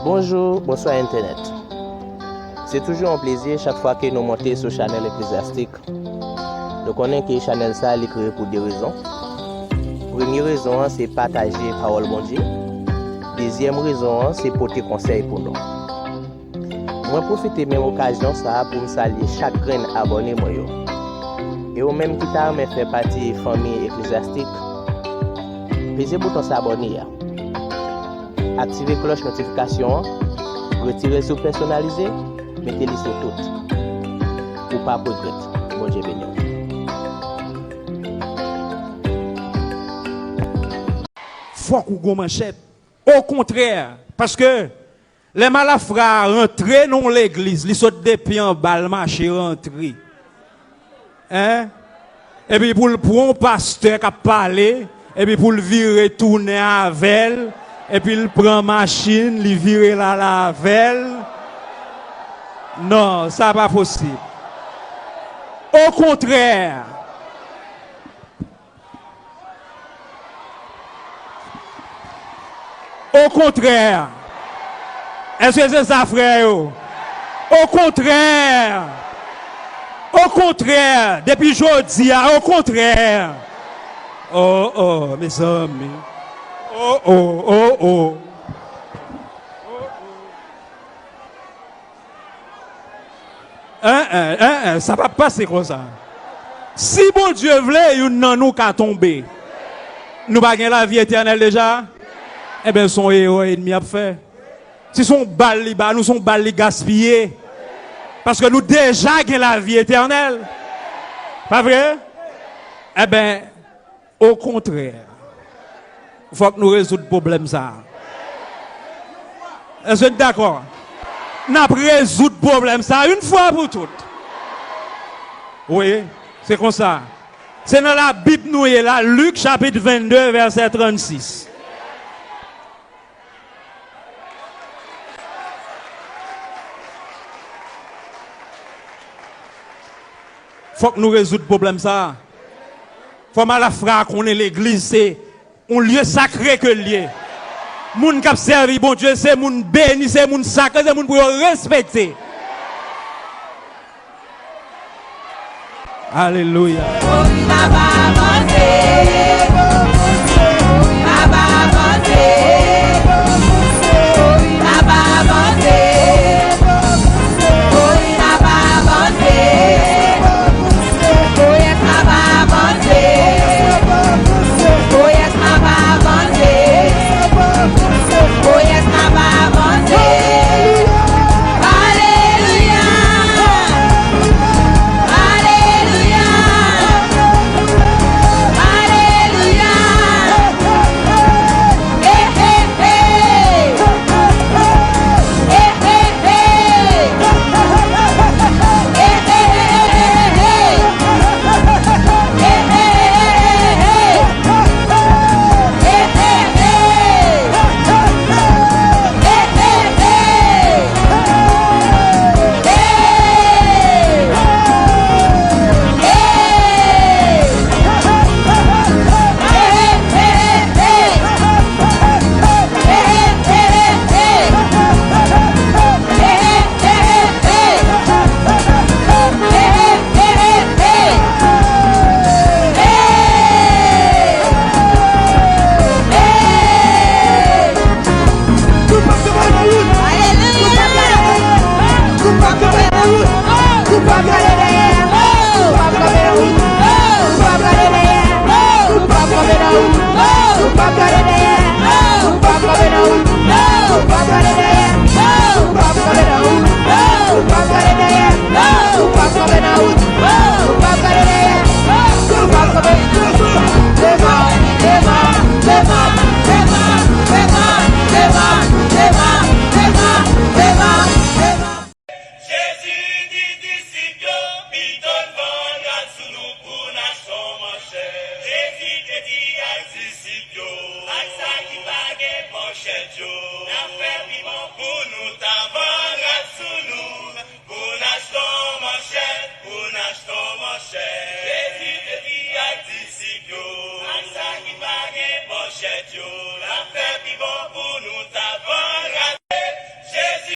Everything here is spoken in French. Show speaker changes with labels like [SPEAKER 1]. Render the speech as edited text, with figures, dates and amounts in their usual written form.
[SPEAKER 1] Bonjour, bonsoir Internet. C'est toujours un plaisir chaque fois que nous montons sur Channel Ecclésiastique. Nous connaissons que Channel ça est créé pour deux raisons. Première raison, c'est partager la parole de Dieu. Deuxième raison, c'est porter conseil pour nous. Moi, profite même occasion ça pour me saluer chaque grain abonné moi. Et au même qui t'a fait partie de la famille ecclésiastique, pesez le bouton s'abonner. Activez la cloche notification, retirez sur personnalisé, mettez-les sur tout. Pour pas regretter. Bon Dieu béni.
[SPEAKER 2] Faut qu'on go manchette. Au contraire, parce que les malafrats rentrent dans l'église, ils sont des pieds en bas, le marché rentré. Hein? Et puis pour un pasteur qui a parlé, et puis pour le virer tourner avec, et puis il prend machine, il vire la avec. Non, ça n'est pas possible. Au contraire, est-ce que c'est ça, frère? Au contraire, depuis aujourd'hui, au contraire. Oh, mes amis. Oh. Ça va passer comme ça. Si bon Dieu voulait, il n'a nous qu'à tomber. Nous pas la vie éternelle déjà. Eh bien, son héros ennemi a fait. Si son balle, nous sommes balles gaspillés. Parce que nous déjà avons la vie éternelle. Pas vrai? Eh bien, au contraire, il faut que nous résoudre le problème ça. Est-ce que vous êtes d'accord? Nous avons résoudre le problème ça une fois pour toutes. Oui, c'est comme ça. C'est dans la Bible, nous est là, Luc chapitre 22, verset 36. Faut que nous résoudre le problème ça. Faut mal la frère qu'on est l'église, c'est un lieu sacré que lieu. Moun qui servi bon Dieu, c'est moun béni, c'est moun sacré, c'est moun pour respecter. Alléluia.